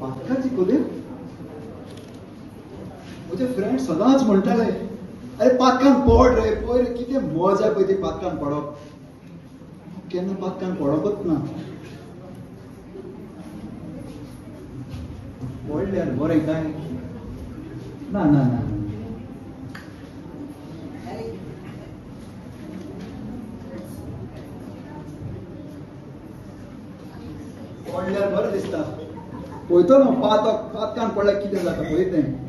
पातकाची कुदीर म्हजे फ्रेंड सदांच म्हणटाले अरे पातकान पड रे पळय रे कितें मजा पळय ती पातकान पडप केन्ना पातकान पडपच ना पडल्यार बरें काय ना ना ना पडल्यार बरें दिसता पळयतो ना पातकान पडल्यार कितें जाता पळयत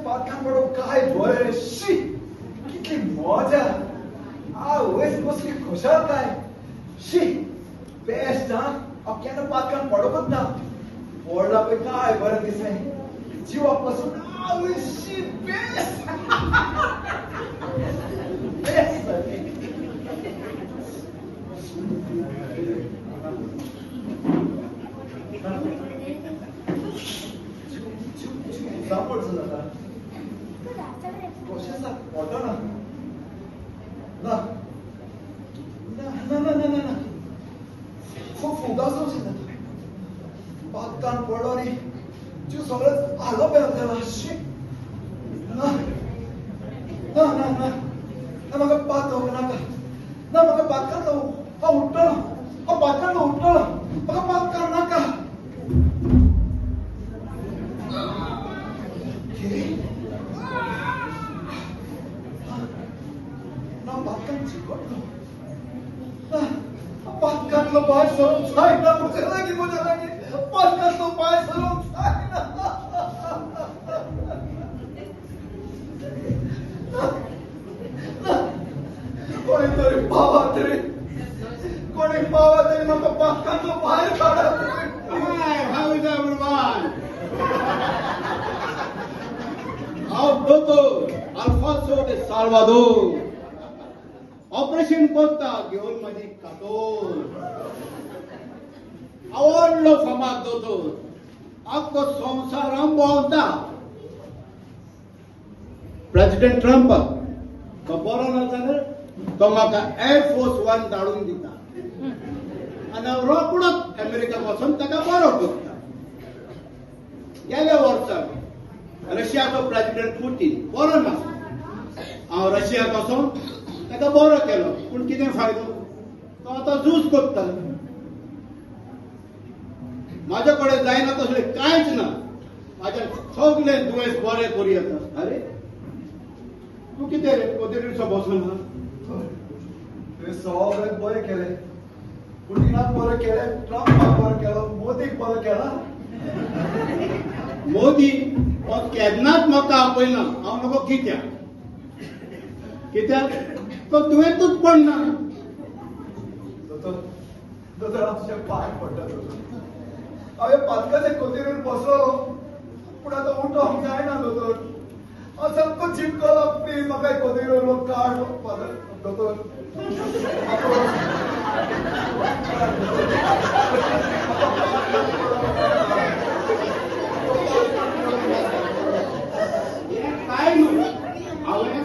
पातकान पडप काय बरें शी कितली मजा आवयस कसली खुशाल काय शी बेस्ट हा हांव केन्ना पातकान पडपच ना पडला पळय काय बरें दिसलें जिवा पासून आवय शी बेस्ट सापडचं जाता कशाचा फोटो ना ना ना ना ना ना खूप फुगास जाता पातकान पडलो आणि जीव सगळं आलो पेला शी ना ना ना ना ना म्हाका पातक नाका ना म्हाका पातकान हांव उठ्ठलो हांव पातकान उठ्ठलो म्हाका पातकान नाका पातकांतलो पाय सरून जायना म्हज्या लागीं पातकांतलो पाय सरून जायना कोणी तरी पावा तरी म्हाका पातकांतलो पाय काडा How is everyone? How Doutor Alfonso de Salvador. Operation कोणता घेऊन माझी कातोर आवडलो समाज दोतोर आख्खो संवसार भोंवता प्रेसिडेंट ट्रम्प तो बरो ना जाल्यार तो म्हाका एअरफोर्स वन धाडून दिता आनी हांव रोखडोच अमेरिका वचून ताका बरो करता गेल्या वर्साक रशियाचो प्रेसिडेंट पुतीन बरो ना हांव रशियाक वचून ताका बरो केलो पूण कितें फायदो तो आतां झूज करता म्हाजे कडेन जायना तसलें कांयच ना म्हाजें सगळें दुयेंस बरें करूं येता अरे तूं कितें रे कोदेरीचो बसून तुवें सगळें बरें केलें पुटिनाक बरें केलें ट्रम्पाक बरें केलो मोदीक बरें केला मोदी हो केन्नाच म्हाका आपयना हांव नको कित्याक तो दुयेंतूच पडना दोतोर हांव तुजे पांय पडटा हांवें पातकाचे कोंथेरीर बसलो पूण आतां उठोंक जायना दोतोर हांव सामको चिपकलो प्लीज म्हाका कोंथेरीर काड दोतोर काय न्हू हांवें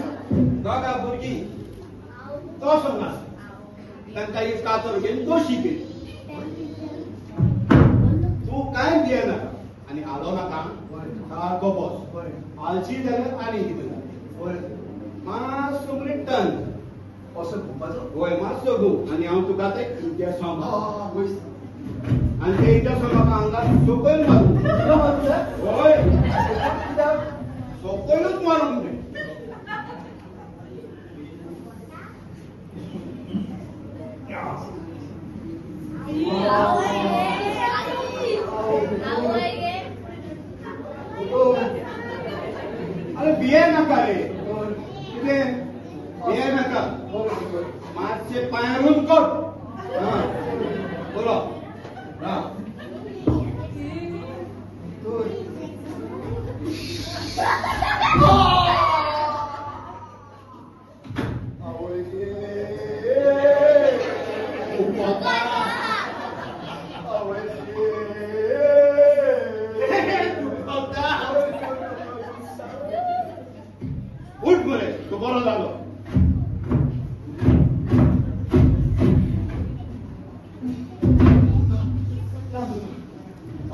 दोगा भुरगीं तो सांगा तांकां एक कातर घेवन दोशी केली तूं कांय दियनाका आनी आलो नाका सारको बस आलशी जाल्यार आनी कितें जालें मातसो रिटर्न असो घुमपाचो होय मातसो घुम आनी हांव तुका ते इंजेक्शन आनी ते इंजेक्शन म्हाका आंगार सकयल मारून होय सकयलूच मारून तें अरे बिये नाका रे कितें बिये नाका मातशे पांयारून कर बोलो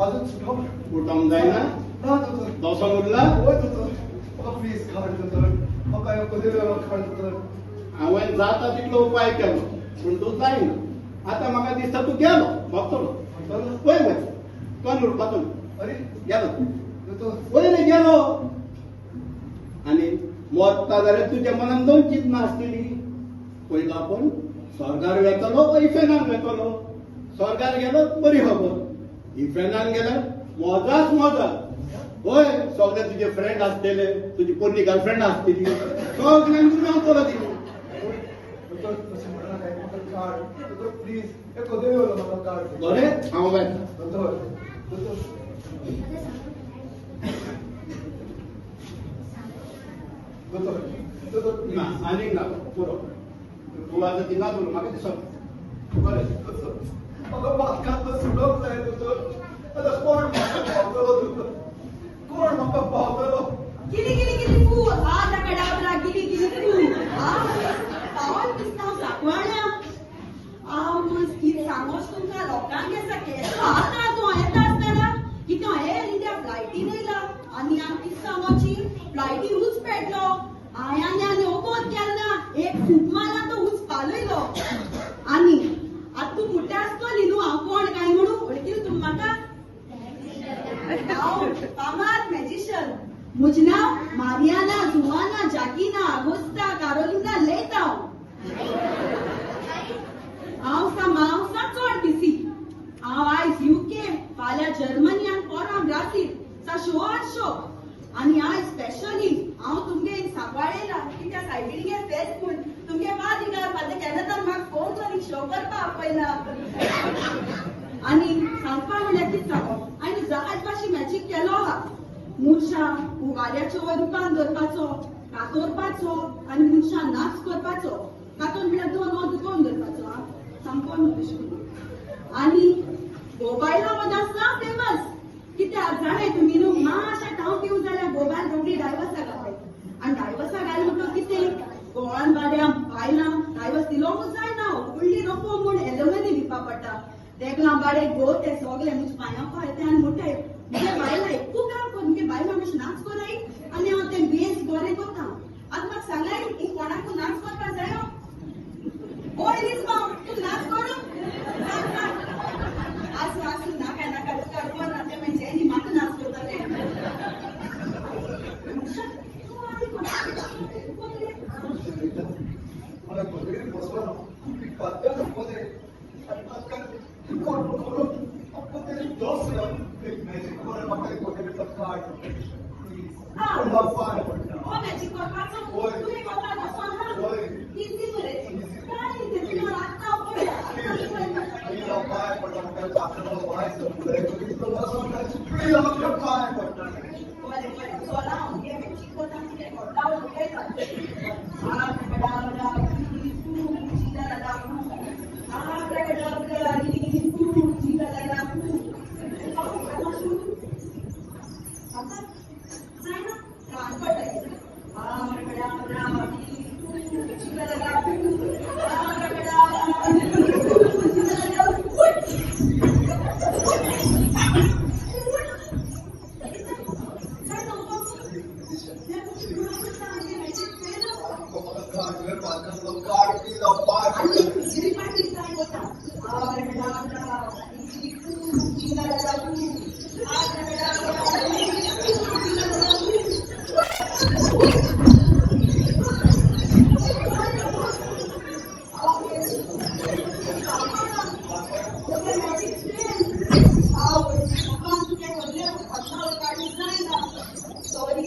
अजून सुटो उठोंक जायना ना दोतोर दोसोन उरला होय दोतोर म्हाका प्लीज काड दोतोर म्हाका ह्यो कदेलो काड दोतोर हांवें जाता तितलो उपाय केलो पूण तूं जायना आतां म्हाका दिसता तूं गेलो भोगतलो वय वय कोण उरपाचो अरे गेलो दोतोर वय रे गेलो आनी मोरता जाल्यार तुज्या मनान दोन चिंतना आसतली पयलो आपूण स्वर्गार वेतलो वा इफेनान वेतलो स्वर्गार गेलो बरी खबर इफेनान गेल्यार मोजाच मोजा होय सगळे तुजे फ्रेंड आसतले तुजी पोरणी गर्लफ्रेंड आसतली सगळ्यांक तूं मेवतलो दिली दोतोर तशें म्हणना काय म्हाका काड दोतोर प्लीज हे कदेलो म्हाका काड बरें हांव वेता दोतोर दोतोर दोतोर दोतोर प्लीज ना आनीक ना पुरो तूं आतां थिंगाच उर म्हाका दिसता बरें म्हाका बादकांतलो सुटोंक जाय दोतोर आतां कोण म्हाका पावतलो दोतोर कोण म्हाका पावतलो Gili gili gili fu, ada kadabra gili gili fu. Pawan pisna sakwana. Mas kit sangos तुमका लोकांक असा केसा आता तो येता असताना की तो एअर इंडिया फ्लायटी नेला आणि आमची सांगोची फ्लायटी उच पेटलो आयाने ओकोत केलना एक खूप माला तो उच पालयलो आणि आता तू मोठे आसतली न्हू हांव कोण काय म्हणू वळखील तुम म्हाका हांव फामाद मॅजिशियन मुझ नाव मारियाना जुआना जाकिना अगोस्ता कारोलिना लेताव हांव सा चड बिसी हांव आयज यूके फाल्यां जर्मनी आनी परवा ब्राझील सा शो आनी आयज स्पेशली हांव तुमगे सांबाळेला की त्या सायबिणीगे फेस्त म्हूण तुमगे वादिगार फाल्यां केन्ना तर म्हाका फोन करून शो करपा आपयला आनी सांगपा म्हणल्यार कितें सांगो आनी जहाज भाशी मॅजीक केलो आहा मनशां वाऱ्याच्या रुपान धरपाचो कातोरपाचो आनी मनशां नाच करपाचो कातोर म्हणल्यार दोन दुकोन धरपाचो सामको तशें आनी मोबायला मदां आसा फेमस कित्याक जाणाय तुमी न्हू मातशें टाव पिव जाल्यार मोबायल रोखडी डायवर्सा घालताय आनी डायवर्सा घाल म्हणटो कितें गोवान बाड्या बायलां डायवर्स दिलोंकूच जायना व्हडली रोपो म्हूण एलोमनी दिवपा पडटा तेका बाडे गो ते सगळे म्हजे पांयां पाळटा आनी म्हणटाय म्हणजे बायलां एकू काम कर म्हणजे बायलां मातशें नाच कराय आनी हांव तें बेस बरें करता आतां म्हाका सांगाय की कोणाकू नाच करपा जायो कोण दिसता तूं नाच करू आसूं आसूं नाका नाका तुका ना तें म्हणजे आनी म्हाका नाच करताले मला कोणतरी बसवा बादकांत कोणतरी कोणतरी दोस्त एक मॅजिक कोण म्हाका कोणतरी काड हो मॅजिक करपाचो तुमी करपाक बसना इजी मरे काय ते तुमी आत्ता पळया पाय पडटा म्हाका आपलो पाय पाय पडटा बरें बरें चला हांव हे मॅजिक करता कितें करता अरे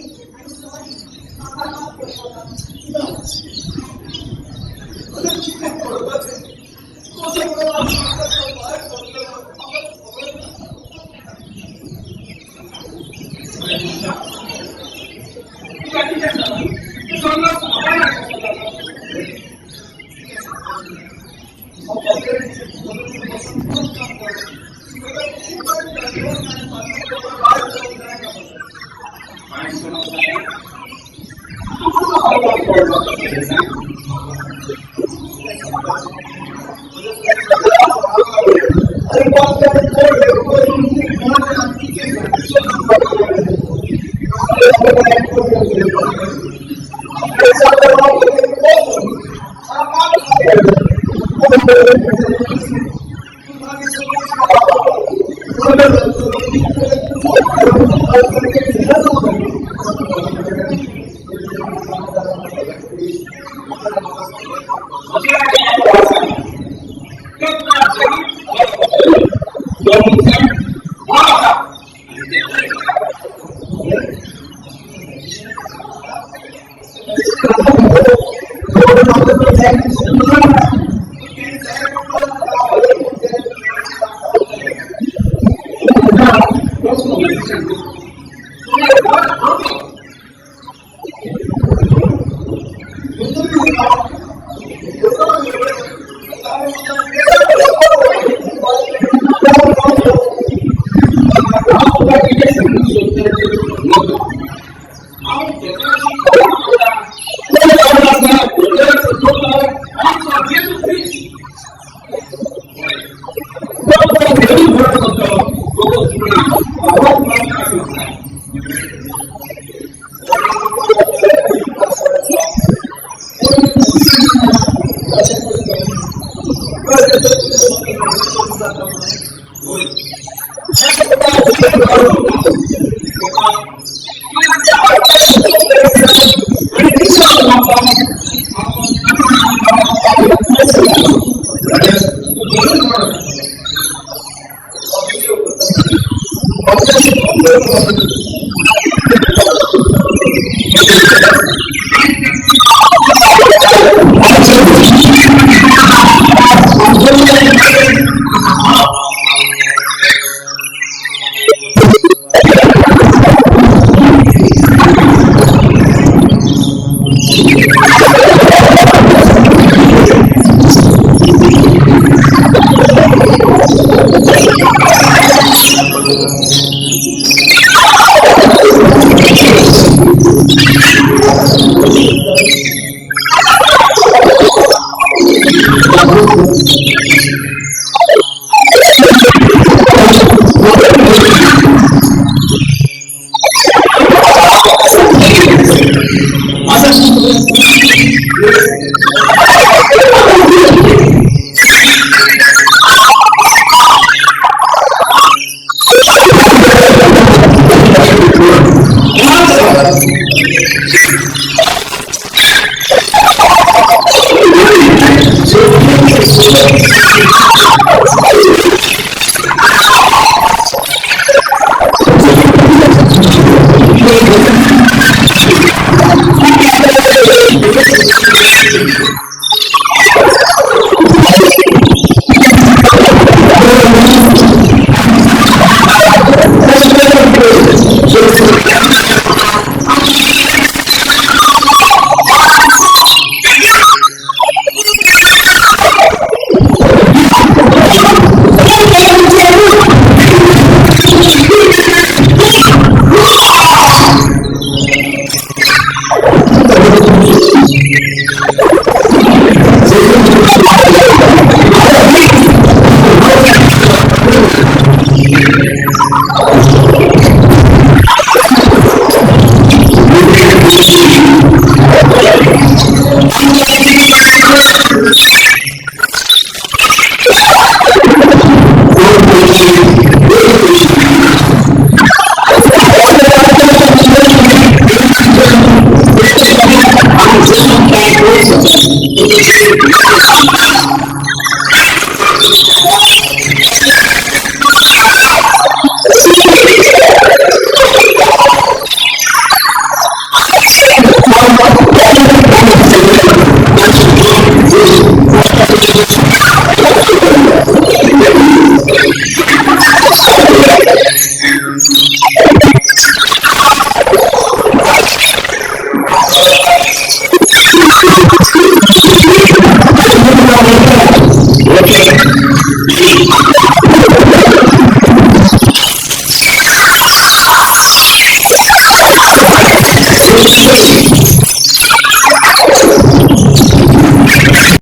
Okay.